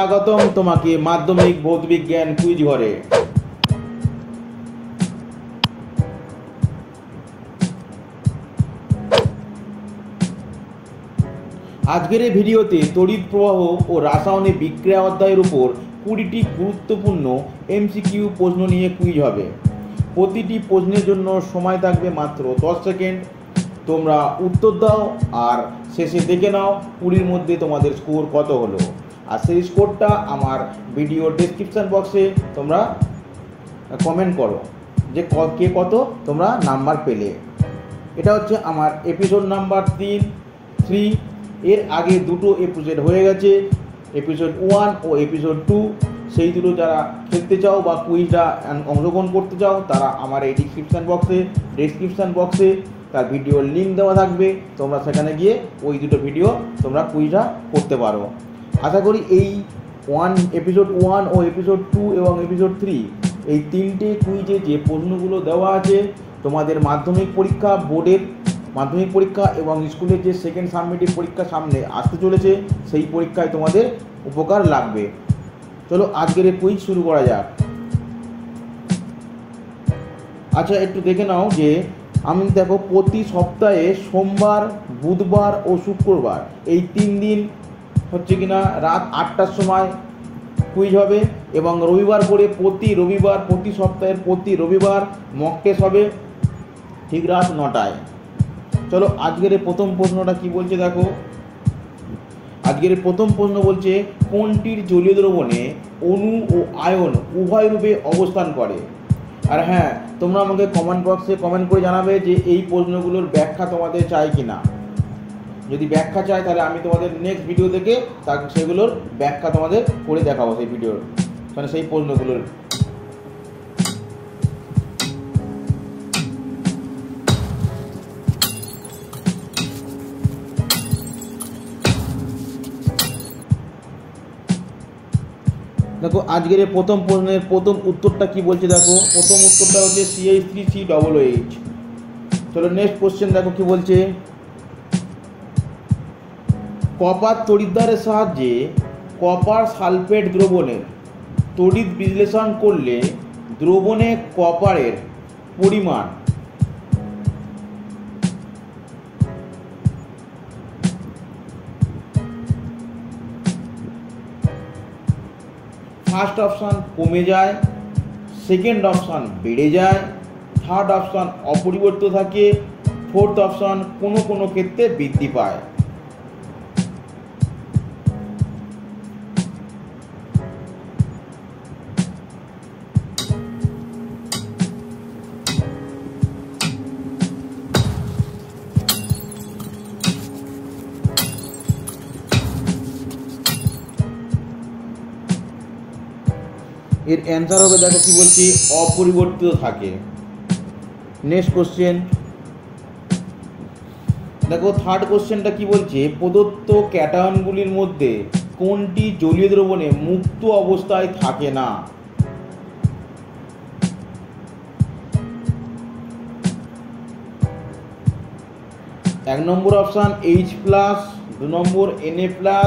স্বাগতম তোমাকে মাধ্যমিক ভৌতবিজ্ঞান কুইজ ঘরে। আজকের এই ভিডিওতে তড়িৎ প্রবাহ ও রাসায়নিক বিক্রিয়া অধ্যায়ের উপর 20টি গুরুত্বপূর্ণ এমসিকিউ প্রশ্ন নিয়ে কুইজ হবে। প্রতিটি প্রশ্নের জন্য সময় থাকবে মাত্র 10 সেকেন্ড। তোমরা উত্তর দাও আর শেষে দেখে নাও 20-র মধ্যে তোমাদের স্কোর কত হলো। আর সেই স্কোরটা আমার ভিডিও ডেসক্রিপশান বক্সে তোমরা কমেন্ট করো যে কে কত তোমরা নাম্বার পেলে। এটা হচ্ছে আমার এপিসোড নাম্বার 3। এর আগে দুটো এপিসোড হয়ে গেছে, এপিসোড 1 ও এপিসোড 2। সেই দুটো যারা খেলতে চাও বা কুইজটা অংশগ্রহণ করতে চাও তারা আমার এই ডেসক্রিপশান বক্সে তার ভিডিওর লিঙ্ক দেওয়া থাকবে। তোমরা সেখানে গিয়ে ওই দুটো ভিডিও তোমরা কুইজটা করতে পারো। আশা করি এই এপিসোড 1 ও এপিসোড 2 এবং এপিসোড 3 এই তিনটে কুইজে যে প্রশ্নগুলো দেওয়া আছে তোমাদের মাধ্যমিক পরীক্ষা, বোর্ডের মাধ্যমিক পরীক্ষা এবং স্কুলের যে সেকেন্ড সাবমিটিভ পরীক্ষা সামনে আসতে চলেছে সেই পরীক্ষায় তোমাদের উপকার লাগবে। চলো আজকের এই কুইজ শুরু করা যাক। আচ্ছা, একটু দেখে নাও যে আমি দেখো প্রতি সপ্তাহে সোমবার, বুধবার ও শুক্রবার এই 3 দিন হচ্ছে কিনা রাত 8টার সময় কুইজ হবে এবং রবিবার করে প্রতি সপ্তাহের প্রতি রবিবার মক টেস্ট হবে ঠিক রাত 9টায়। চলো আজকের প্রথম প্রশ্নটা কি বলছে দেখো। আজকের প্রথম প্রশ্ন বলছে কোনটির জলীয় দ্রবণে অণু ও আয়ন উভয় রূপে অবস্থান করে। আর হ্যাঁ, তোমরা আমাকে কমেন্ট বক্সে কমেন্ট করে জানাবে যে এই প্রশ্নগুলোর ব্যাখ্যা তোমাদের চাই কি না। যদি ব্যাখ্যা চাই তাহলে আমি তোমাদের নেক্সট ভিডিও থেকে সেগুলোর ব্যাখ্যা তোমাদের করে দেখাবো সেই ভিডিওর, মানে সেই প্রশ্নগুলোর। দেখো আজকের প্রথম প্রশ্নের প্রথম উত্তরটা কি বলছে দেখো। প্রথম উত্তরটা হচ্ছে CH3COOH। চলো নেক্সট কোশ্চেন দেখো কি বলছে। কপার তড়িৎদ্বারের সাহায্যে কপার সালফেট দ্রবণের তড়িৎ বিশ্লেষণ করলে দ্রবণে কপারের পরিমাণ ফার্স্ট অপশান কমে যায়, সেকেন্ড অপশান বেড়ে যায়, থার্ড অপশান অপরিবর্তিত থাকে, ফোর্থ অপশান কোনো ক্ষেত্রে বৃদ্ধি পায়। এর অ্যান্সার হবে দেখো কি বলছি, অপরিবর্তিত থাকে। নেক্সট কোশ্চেন দেখো, থার্ড কোশ্চেনটা কি বলছে, প্রদত্ত ক্যাটায়নগুলির মধ্যে কোনটি জলীয় দ্রবণে মুক্ত অবস্থায় থাকে না। এক নম্বর অপশান H+, 2 নম্বর Na+,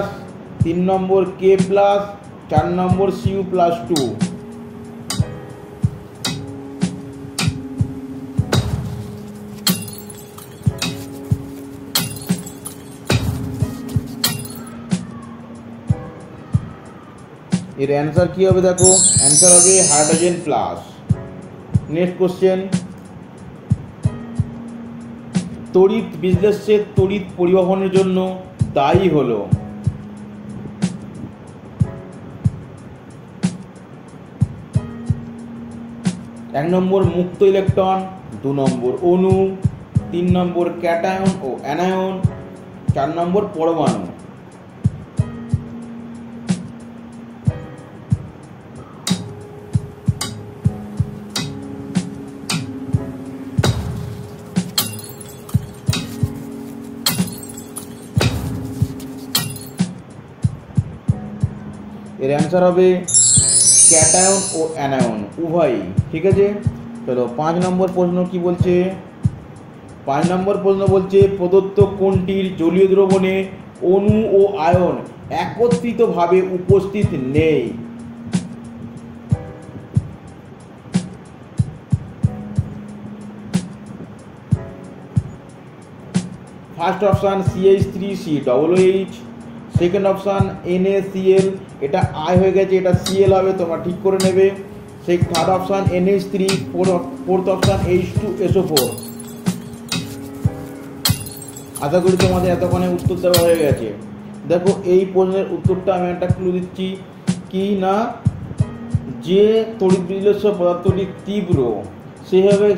3 নম্বর K+, 4 নম্বর Cu+2। এর অ্যান্সার কি হবে দেখো, অ্যান্সার হবে হাইড্রোজেন প্লাস। নেক্সট কোশ্চেন, তড়িৎ বিশ্লেষ্যের তড়িৎ পরিবহনের জন্য দায়ী হলো। এক নম্বর মুক্ত ইলেকট্রন, 2 নম্বর অণু, 3 নম্বর ক্যাটায়ন ও অ্যানায়ন, 4 নম্বর পরমাণু। এর অ্যান্সার হবে ক্যাটায়ন ও অ্যানায়ন উভয়ই। ঠিক আছে, চলো 5 নম্বর প্রশ্ন কি বলছে। 5 নম্বর প্রশ্ন বলছে প্রদত্ত কোনটির জলীয় দ্রবণে অণু ও আয়ন একত্রিতভাবে উপস্থিত নেই। First option CH3COOH, second option NaCl, এটা আই হয়ে গেছে, এটা Cl হবে, তোমরা ঠিক করে নেবে। সেই third option NH3, fourth option H2SO4। আশা করি তোমাদের এতক্ষণে উত্তর দেওয়া হয়ে গেছে। দেখো এই প্রশ্নের উত্তরটা আমি একটা ক্লু দিচ্ছি, কি না, যে তড়িৎ বিশ্লেষ্য পদার্থটি তীব্র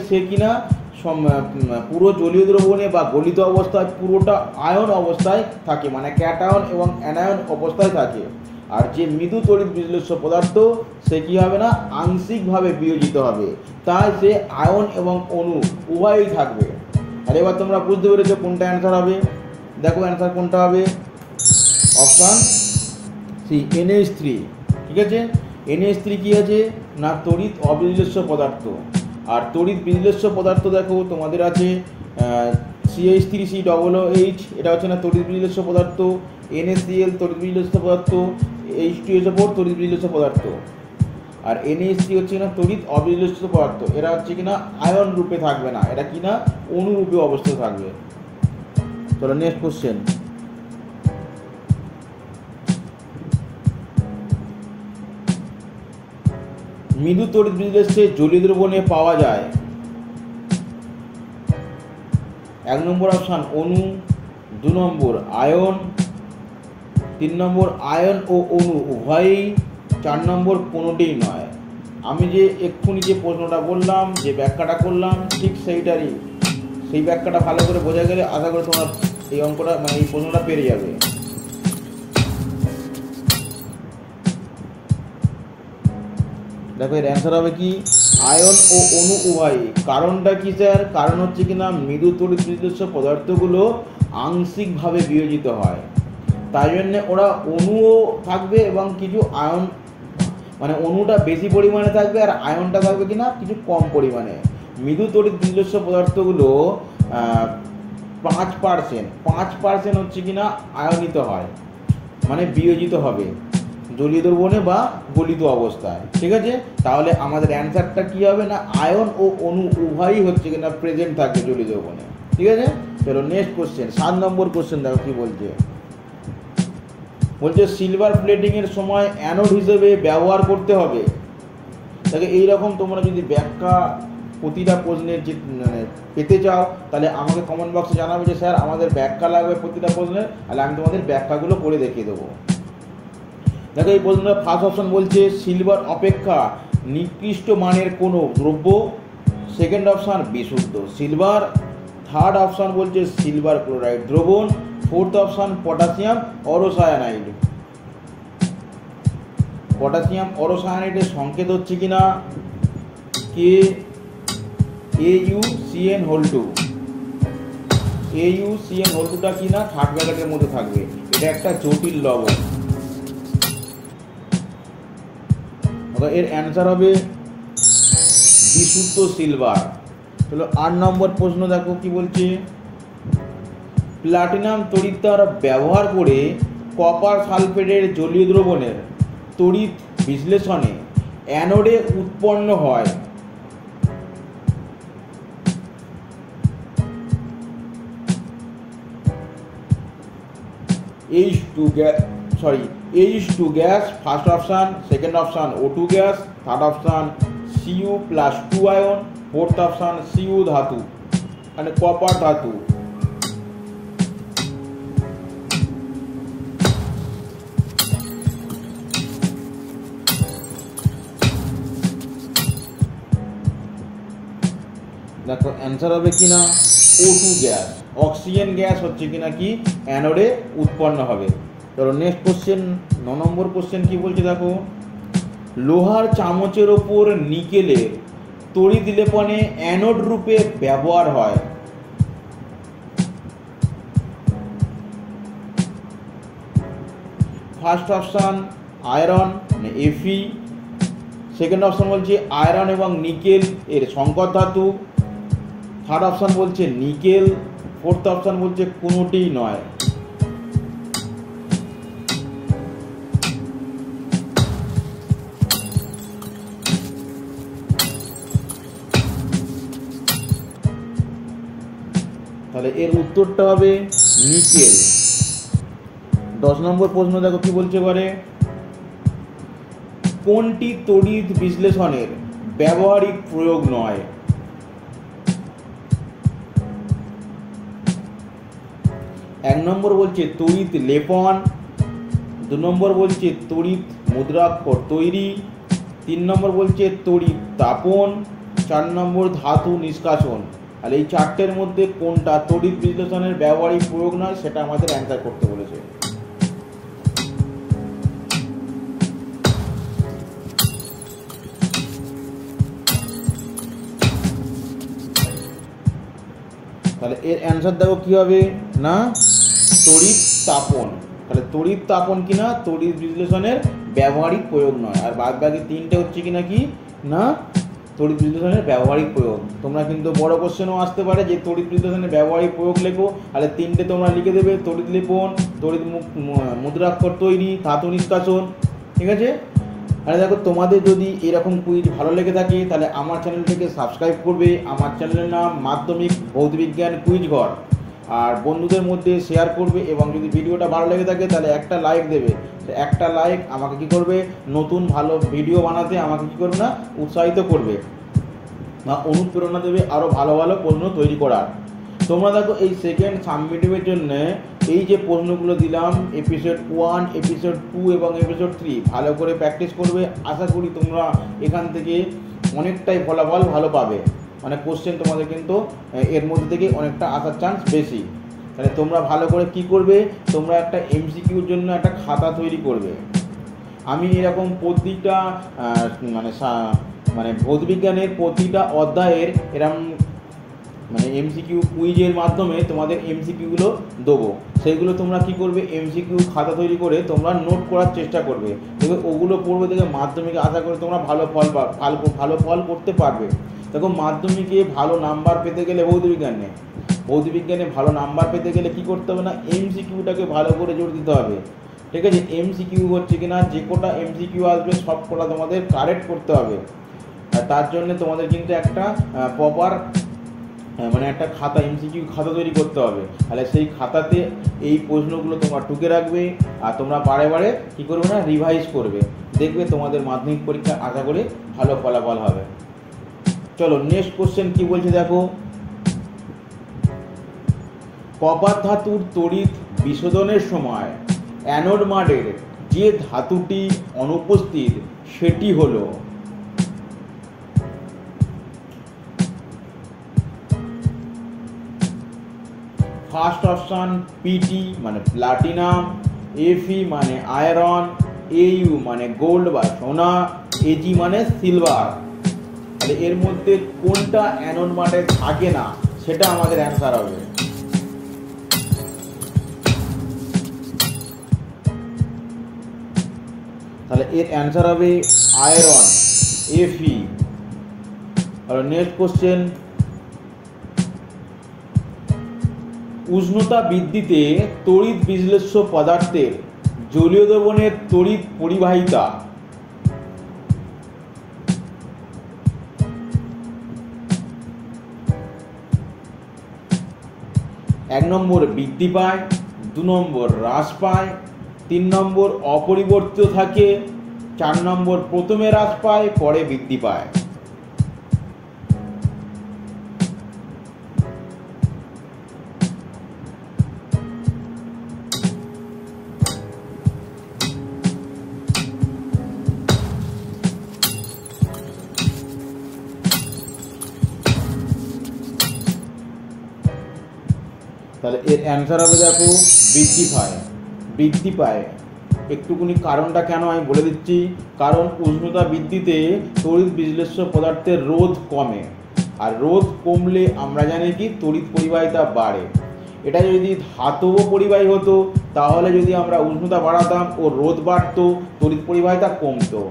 সে কিনা পুরো জলীয় দ্রবণে বা গলিত অবস্থায় পুরোটা আয়ন অবস্থায় থাকে, মানে ক্যাটায়ন এবং অ্যানায়ন অবস্থায় থাকে। আর যে মৃদু তড়িৎ বিশ্লেষ্য পদার্থ সে কী হবে না, আংশিকভাবে বিয়োজিত হবে, তাই সে আয়ন এবং অণু উভয়ই থাকবে। আর এবার তোমরা বুঝতে পেরেছো কোনটা অ্যান্সার হবে। দেখো অ্যান্সার কোনটা হবে, অপশান সি NH3। ঠিক আছে, NH3 কী আছে না, তড়িৎ অবিশ্লেষ্য পদার্থ। আর তড়িৎ বিশ্লেষ্য পদার্থ দেখো তোমাদের আছে CH3COOH, এটা হচ্ছে না তড়িৎ বিশ্লেষ্য পদার্থ, NaCl তড়িৎ বিশ্লেষ্য পদার্থ, H2SO4 তড়িৎ বিশ্লেষ্য পদার্থ। আর NH3 হচ্ছে না তড়িৎ অবিশ্লেষ্য পদার্থ, এরা হচ্ছে কিনা আয়ন রূপে থাকবে না, এটা কিনা অণুরূপে অবস্থায় থাকবে। চলো নেক্সট কোশ্চেন। মৃদু তড়িৎ বিশ্লেষ্যে জলীয় দ্রবণে পাওয়া যায় 1 নম্বর অপশান অণু, 2 নম্বর আয়ন, 3 নম্বর আয়ন ও অণু উভয়ই, 4 নম্বর কোনোটিই নয়। আমি যে এক্ষুনি যে প্রশ্নটা বললাম, যে ব্যাখ্যাটা করলাম, ঠিক সেই ব্যাখ্যাটা ভালো করে বোঝা গেলে আশা করি তোমরা এই অঙ্কটা মানে এই প্রশ্নটা পেরে যাবে। দেখো এর অ্যান্সার হবে কি, আয়ন ও অণু উভয়ই। কারণটা কি স্যার, কারণ হচ্ছে কিনা মৃদু তড়িৎ বিশ্লেষ্য পদার্থগুলো আংশিকভাবে বিয়োজিত হয়, তাই জন্যে ওরা অণুও থাকবে এবং কিছু আয়ন, মানে অণুটা বেশি পরিমাণে থাকবে আর আয়নটা থাকবে কিনা কিছু কম পরিমাণে। মৃদু তড়িৎ বিশ্লেষ্য পদার্থগুলো 5% হচ্ছে কিনা আয়নিত হয়, মানে বিয়োজিত হবে জলীয় দ্রবণে বা গলিত অবস্থায়। ঠিক আছে, তাহলে আমাদের অ্যান্সারটা কী হবে না, আয়ন ও অণু উভয়ই হচ্ছে কিনা প্রেজেন্ট থাকবে জলীয় দ্রবণে। ঠিক আছে, চলো নেক্সট কোশ্চেন, 7 নম্বর কোশ্চেন। দেখো কি বলছে সিলভার প্লেটিংয়ের সময় অ্যানোড হিসেবে ব্যবহার করতে হবে। দেখো এইরকম তোমরা যদি ব্যাখ্যা প্রতিটা প্রশ্নের যে মানে পেতে চাও, তাহলে আমাকে কমেন্ট বক্সে জানাবে যে স্যার আমাদের ব্যাখ্যা লাগবে প্রতিটা প্রশ্নের, তাহলে আমি তোমাদের ব্যাখ্যাগুলো করে দেখিয়ে দেবো। দেখো এই প্রশ্নটা ফার্স্ট অপশন বলছে সিলভার অপেক্ষা নিকৃষ্ট মানের কোনো দ্রব্য, সেকেন্ড অপশান বিশুদ্ধ সিলভার, থার্ড অপশান বলছে সিলভার ক্লোরাইড দ্রবণ, ফোর্থ অপশান পটাশিয়াম অরোসায়ানাইড। পটাশিয়াম অরোসায়ানাইডের সংকেত হচ্ছে কিনা KAuCN2। AuCN2টা কিনা থার্ড ব্র্যাকেটের মধ্যে থাকবে, এটা একটা জটিল লবণ। এর অ্যান্সার হবে বিশুদ্ধ সিলভার। চলো 8 নম্বর প্রশ্ন দেখো কি বলছে, প্লাটিনাম তড়িৎদ্বার ব্যবহার করে কপার সালফেটের জলীয় দ্রবণের তড়িৎ বিশ্লেষণে অ্যানোডে উৎপন্ন হয় H2 gas, first option, second option O2 gas, third option Cu+2 ion, fourth option Cu ধাতু মানে কপার ধাতু। দেখো অ্যান্সার হবে কিনা O2 গ্যাস, অক্সিজেন গ্যাস হচ্ছে কিনা কি অ্যানোডে উৎপন্ন হবে। চলো নেক্সট কোশ্চেন, 9 নম্বর কোশ্চেন কি বলছে দেখো, লোহার চামচের ওপর নিকেলের তড়িৎ লেপনে অ্যানোড রূপে ব্যবহার হয়। ফার্স্ট অপশান আয়রন মানে Fe, সেকেন্ড অপশান বলছে আয়রন এবং নিকেল এর সংকর ধাতু, থার্ড অপশান বলছে নিকেল, ফোর্থ অপশান বলছে কোনোটিই নয়। তাহলে এর উত্তরটা হবে নিকেল। 10 নম্বর প্রশ্ন দেখো কি বলছে এবারে, কোনটি তড়িৎ বিশ্লেষণের ব্যবহারিক প্রয়োগ নয়? 1 নম্বর বলছে তড়িৎ লেপন, 2 নম্বর বলছে তড়িৎ মুদ্রাক্ষর তৈরি, 3 নম্বর বলছে তড়িৎ তাপন, 4 নম্বর ধাতু নিষ্কাশন। আর এই চারটের মধ্যে কোনটা তড়িৎ বিশ্লেষণের ব্যবহারিক প্রয়োগ নয় সেটা আমাদের অ্যান্সার করতে বলেছে। তাহলে এর অ্যান্সার দেখো কি হবে না তড়িৎ তাপন। তাহলে তড়িৎ তাপন কি না তড়িৎ বিশ্লেষণের ব্যবহারিক প্রয়োগ নয়। আর বাদ বাকি তিনটে হচ্ছে কি না কি না তড়িৎ বিশ্লেষণের ব্যবহারিক প্রয়োগ। তোমরা কিন্তু বড় কোশ্চেনও আসতে পারে যে তড়িৎ বিশ্লেষণের ব্যবহারিক প্রয়োগ লেখো, তাহলে তিনটে তোমরা লিখে দেবে তড়িৎ লেপন, তড়িৎ মুদ্রাক্ষর তৈরি, ধাতু নিষ্কাশন। ঠিক আছে। আরে দেখো তোমাদের যদি এরকম কুইজ ভালো লেগে থাকে তাহলে আমার চ্যানেলটিকে সাবস্ক্রাইব করবে। আমার চ্যানেলের নাম মাধ্যমিক ভৌতবিজ্ঞান কুইজ ঘর। আর বন্ধুদের মধ্যে শেয়ার করবে এবং যদি ভিডিওটা ভালো লেগে থাকে তাহলে একটা লাইক দেবে। একটা লাইক আমাকে কি করবে নতুন ভালো ভিডিও বানাতে আমাকে কি করবে না উৎসাহিত করবে বা অনুপ্রেরণা দেবে আরও ভালো ভালো প্রশ্ন তৈরি করার। তোমরা দেখো এই সেকেন্ড সাবমিটিভের জন্য এই যে প্রশ্নগুলো দিলাম এপিসোড 1, এপিসোড 2 এবং এপিসোড 3 ভালো করে প্র্যাকটিস করবে। আশা করি তোমরা এখান থেকে অনেকটাই ফলাফল ভালো পাবে। মানে কোশ্চেন তোমাদের কিন্তু এর মধ্যে থেকে অনেকটা আসার চান্স বেশি। তাহলে তোমরা ভালো করে কি করবে তোমরা একটা এমসিকিউর জন্য একটা খাতা তৈরি করবে। আমি এরকম প্রতিটা মানে ভৌতবিজ্ঞানের প্রতিটা অধ্যায়ের এরকম মানে এমসিকিউ কুইজের মাধ্যমে তোমাদের এমসিকিউগুলো দেবো। সেইগুলো তোমরা কি করবে এমসিকিউ খাতা তৈরি করে তোমরা নোট করার চেষ্টা করবে। দেখবে ওগুলো পড়বে দেখে মাধ্যমিকে আশা করে তোমরা ভালো ফল করতে পারবে। দেখো মাধ্যমিকে ভালো নাম্বার পেতে গেলে ভৌতবিজ্ঞানে ভালো নাম্বার পেতে গেলে কি করতে হবে না এমসিকিউটাকে ভালো করে জোর দিতে হবে। ঠিক আছে। এমসিকিউ হচ্ছে কিনা যে কটা এমসিকিউ আসবে সব কটা তোমাদের কারেক্ট করতে হবে। আর তার জন্য তোমাদের কিন্তু একটা প্রপার মানে একটা খাতা এমসিকিউ খাতা তৈরি করতে হবে। তাহলে সেই খাতাতে এই প্রশ্নগুলো তোমরা টুকে রাখবে আর তোমরা বারে বারে কী করবে না রিভাইজ করবে। দেখবে তোমাদের মাধ্যমিক পরীক্ষা আশা করে ভালো ফলাফল হবে। চলো নেক্সট কোশ্চেন কি বলছে দেখো, কপার ধাতুর তড়িৎ বিশোধনের সময় অ্যানোড মাডের যে ধাতুটি অনুপস্থিত সেটি হলো। ফার্স্ট অপশান পিটি মানে প্লাটিনাম, এফি মানে আয়রন, এইউ মানে গোল্ড বা সোনা, এজি মানে সিলভার। তাহলে এর মধ্যে কোনটা অ্যানোড মাডে থাকে না সেটা আমাদের অ্যান্সার হবে। তাহলে এর অ্যান্সার হবে আয়রন এফি। আর নেক্সট কোশ্চেন, উষ্ণতা বৃদ্ধিতে তড়িৎ বিশ্লেষ্য পদার্থের জলীয় দ্রবণের তড়িৎ পরিবাহিতা। 1 নম্বর বৃদ্ধি পায়, 2 নম্বর হ্রাস পায়, 3 নম্বর অপরিবর্তিত থাকে, 4 নম্বর প্রথমে হ্রাস পায় পরে বৃদ্ধি পায়। তাহলে এর অ্যান্সার হবে দেখো বৃদ্ধি পায়। একটুকুনি কারণটা কেন আমি বলে দিচ্ছি। কারণ উষ্ণতা বৃদ্ধিতে তড়িৎ বিশ্লেষ্য পদার্থের রোধ কমে, আর রোধ কমলে আমরা জানি কি তড়িৎ পরিবাহিতা বাড়ে। এটা যদি ধাতব পরিবাহী হতো তাহলে যদি আমরা উষ্ণতা বাড়াতাম ও রোধ বাড়তো তড়িৎ পরিবাহিতা কমতো।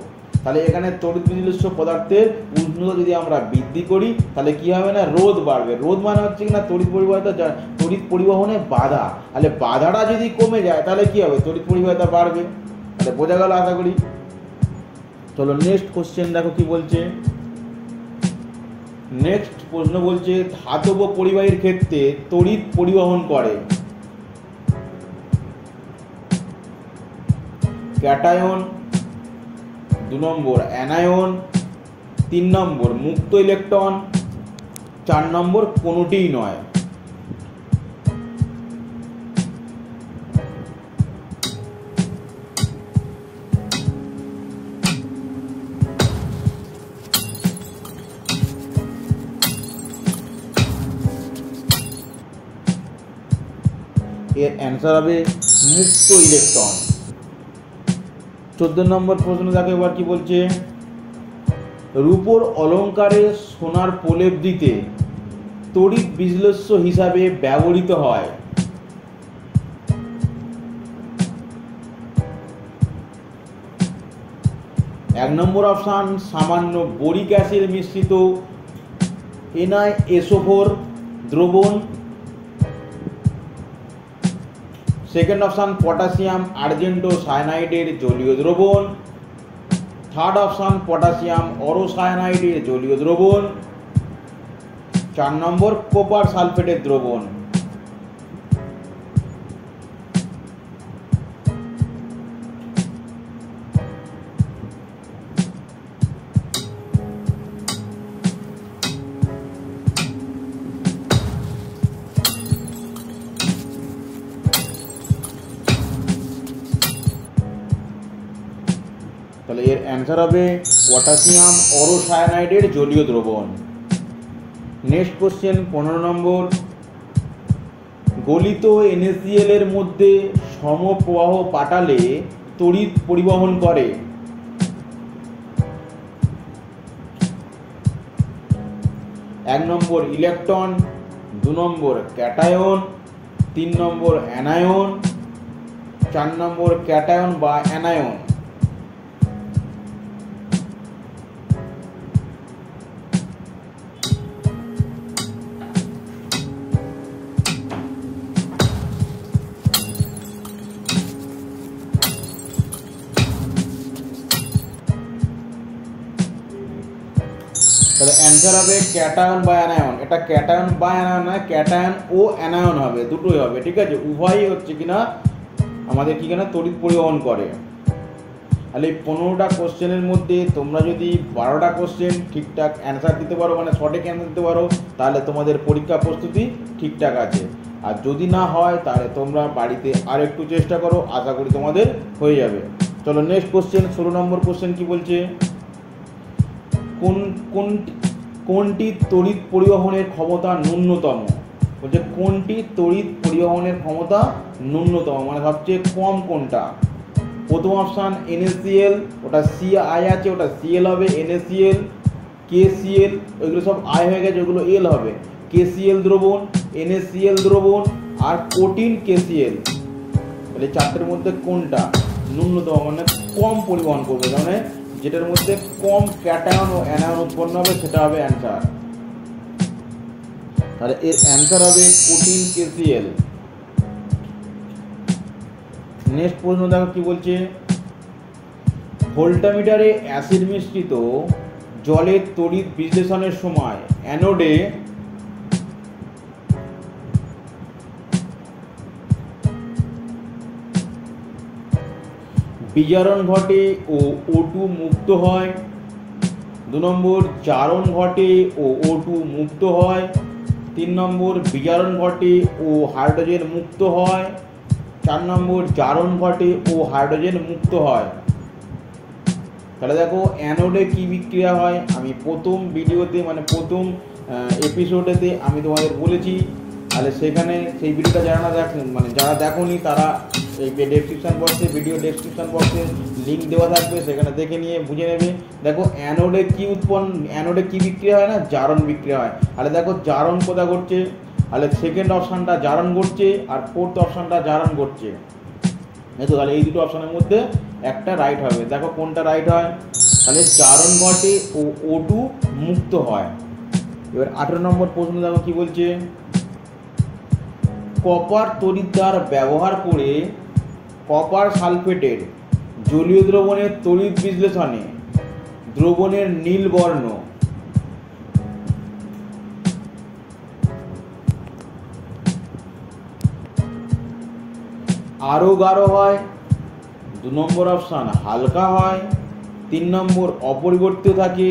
তাহলে এখানে তড়িৎ বিশ্লেষ্য পদার্থের উষ্ণতা যদি আমরা বৃদ্ধি করি তাহলে কি হবে না রোধ বাড়বে। রোধ মানে হচ্ছে কিনা তড়িৎ পরিবহনে বাধা। তাহলে বাধাটা যদি কমে যায় তাহলে কি হবে তড়িৎ পরিবাহিতা বাড়বে। তাহলে বোঝা গেল আশা করি। চলো নেক্সট কোশ্চেন দেখো কি বলছে। নেক্সট প্রশ্ন বলছে ধাতব পরিবাহীর ক্ষেত্রে তড়িৎ পরিবহন করে ক্যাটায়ন, 2 নম্বর অ্যানায়ন, 3 নম্বর মুক্ত ইলেকট্রন, 4 নম্বর কোনোটিই নয়। এর অ্যান্সার হবে মুক্ত ইলেকট্রন। 14 নম্বর প্রশ্ন দেখো এবার কি বলছে, রূপোর অলঙ্কারে সোনার প্রলেপ দিতে তড়িৎ বিশ্লেষ্য হিসাবে ব্যবহৃত হয়। এক নম্বর অপশান সামান্য বোরিক অ্যাসিড মিশ্রিত NiSO4 দ্রবণ, সেকেন্ড অপশান পটাশিয়াম আর্জেন্টো সায়ানাইডের জলীয় দ্রবণ, থার্ড অপশান পটাশিয়াম অরোসায়ানাইডের জলীয় দ্রবণ, 4 নম্বর কপার সালফেটের দ্রবণ। তাহলে এর অ্যান্সার হবে পটাশিয়াম অরোসায়ানাইডের জলীয় দ্রবণ। নেক্সট কোশ্চেন 15 নম্বর, গলিত NaCl এর মধ্যে সমপ্রবাহ পাঠালে তড়িৎ পরিবহন করে। এক নম্বর ইলেকট্রন, 2 নম্বর ক্যাটায়ন, 3 নম্বর অ্যানায়ন, 4 নম্বর ক্যাটায়ন বা অ্যানায়ন। তাহলে অ্যান্সার হবে ক্যাটায়ন বা অ্যানায়ন। এটা ক্যাটায়ন বা অ্যানায়ন নয়, ক্যাটায়ন ও অ্যানায়ন হবে, দুটোই হবে, ঠিক আছে। উভয়ই হচ্ছে কিনা আমাদের কি কিনা তড়িৎ পরিবহন করে। তাহলে এই 15টা কোশ্চেনের মধ্যে তোমরা যদি 12টা কোশ্চেন ঠিকঠাক অ্যান্সার দিতে পারো, মানে সঠিক অ্যান্সার দিতে পারো, তাহলে তোমাদের পরীক্ষা প্রস্তুতি ঠিকঠাক আছে। আর যদি না হয় তাহলে তোমরা বাড়িতে আর একটু চেষ্টা করো, আশা করি তোমাদের হয়ে যাবে। চলো নেক্সট কোশ্চেন 16 নম্বর কোশ্চেন কি বলছে, কোনটি তড়িৎ পরিবহনের ক্ষমতা ন্যূনতম। বলছে কোনটি তড়িৎ পরিবহনের ক্ষমতা ন্যূনতম, মানে সবচেয়ে কম কোনটা। প্রথম অপশান NaCl, ওটা CI আছে, ওটা Cl হবে। NaCl, KCl, ওইগুলো সব I হয়ে গেছে, ওগুলো L হবে। KCl দ্রবণ, NaCl দ্রবণ আর কঠিন KCl। তাহলে চারটের মধ্যে কোনটা ন্যূনতম, মানে কম পরিবহন করবে, মানে যেটার মধ্যে কম ক্যাটায়ন ও অ্যানায়ন উৎপন্ন হবে, সেটা হবে অ্যান্সার। তাহলে এর অ্যান্সার হবে কঠিন KCl। নেক্সট প্রশ্ন দেখো কি বলছে, ভোল্টামিটারে অ্যাসিড মিশ্রিত জলের তড়িৎ বিশ্লেষণের সময় অ্যানোডে বিজারণ ঘটে ও O2 মুক্ত হয়। 2 নম্বর জারণ ঘটে ও O2 মুক্ত হয়। 3 নম্বর বিজারণ ঘটে ও হাইড্রোজেন মুক্ত হয়। 4 নম্বর জারণ ঘটে ও হাইড্রোজেন মুক্ত হয়। তাহলে দেখো অ্যানোডে কি বিক্রিয়া হয়, আমি প্রথম ভিডিওতে মানে প্রথম এপিসোডেতে আমি তোমাদের বলেছি। তাহলে সেখানে সেই ভিডিওটা যারা দেখোনি তারা এই ডেসক্রিপশন বক্সে, ভিডিও ডেসক্রিপশন বক্সে লিঙ্ক দেওয়া থাকবে, সেখানে দেখে নিয়ে বুঝে নেবে। দেখো অ্যানোডে কি বিক্রিয়া হয় না, জারণ বিক্রিয়া হয়। তাহলে দেখো জারণ কোথা ঘটছে, তাহলে সেকেন্ড অপশানটা জারণ ঘটছে আর ফোর্থ অপশানটা জারণ ঘটছে। দেখো তাহলে এই দুটো অপশানের মধ্যে একটা রাইট হবে। দেখো কোনটা রাইট হয়, তাহলে জারণ ঘটে ও O2 মুক্ত হয়। এবার 18 নম্বর প্রশ্ন দেখো কি বলছে, কপার তড়িৎদ্বার ব্যবহার করে কপার সালফেটের জলীয় দ্রবণের তড়িৎ বিশ্লেষণে দ্রবণের নীল বর্ণ আরও গাঢ় হয়, 2 নম্বর অপশান হালকা হয়, 3 নম্বর অপরিবর্তিত থাকে,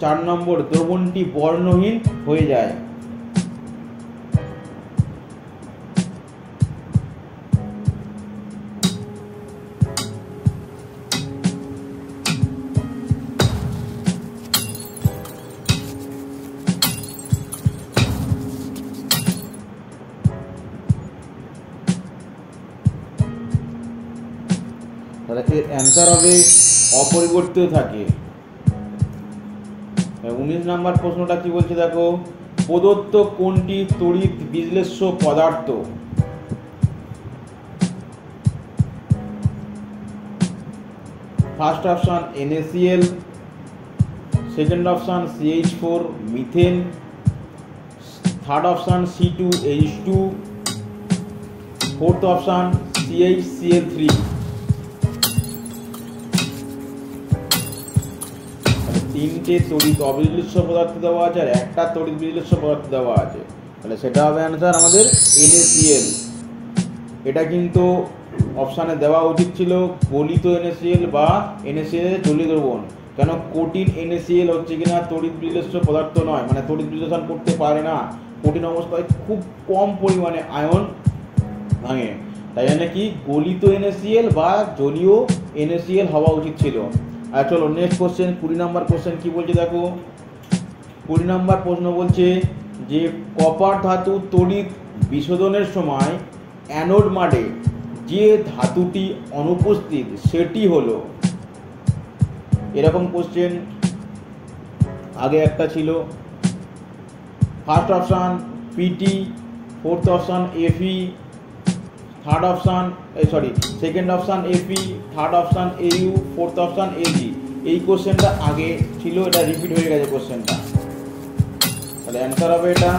4 নম্বর দ্রবণটি বর্ণহীন হয়ে যায়। তাহলে এর অ্যান্সার হবে অপরিবর্তিত থাকে। 19 নম্বর প্রশ্নটা কি বলছে দেখো, প্রদত্ত কোনটি তড়িৎ বিশ্লেষ্য পদার্থ? First option NaCl, second option CH4 methane, third option C2H2, fourth option CHCl3। তিনটে তড়িৎ অবিশ্লেষ্য পদার্থ দেওয়া আছে আর একটা তড়িৎ বিশ্লেষ্য পদার্থ দেওয়া আছে, তাহলে সেটা হবে অ্যান্সার আমাদের NaCl। এটা কিন্তু অপশানে দেওয়া উচিত ছিল গলিত NaCl বা NaCl এর জলীয় দ্রবণ, কেন কঠিন NaCl হচ্ছে কিনা তড়িৎ বিশ্লেষ্য পদার্থ নয়, মানে তড়িৎ বিশ্লেষণ করতে পারে না, কঠিন অবস্থায় খুব কম পরিমাণে আয়ন ভাঙে, তাই জন্য কি গলিত NaCl বা জলীয় NaCl হওয়া উচিত ছিল। আর চলো নেক্সট কোশ্চেন, 20 নম্বর কোশ্চেন কি বলছে দেখো। 20 নম্বর প্রশ্ন বলছে যে কপার ধাতু তড়িৎ বিশোধনের সময় অ্যানোড মাডে যে ধাতুটি অনুপস্থিত সেটি হলো, এরকম কোশ্চেন আগে একটা ছিল। First option Pt, fourth option Fe, third option second option Fe, third option Au, fourth option Ag। এই কোশ্চেনটা আগে ছিল, এটা রিপিট হয়ে গেছে কোশ্চেনটা, তাহলে অ্যান্সার হবে এটা,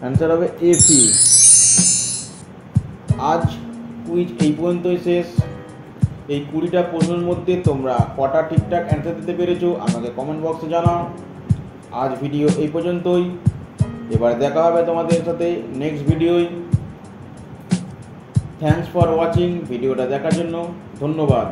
অ্যান্সার হবে Fe। আজ কুইজ এই পর্যন্তই শেষ। এই 20টা প্রশ্নের মধ্যে তোমরা কটা ঠিকঠাক অ্যান্সার দিতে পেরেছো আমাকে কমেন্ট বক্সে জানাও। আজ ভিডিও এই পর্যন্তই, এবার দেখা হবে তোমাদের সাথে নেক্সট ভিডিওয়। থ্যাঙ্কস ফর ওয়াচিং, ভিডিওটা দেখার জন্য ধন্যবাদ।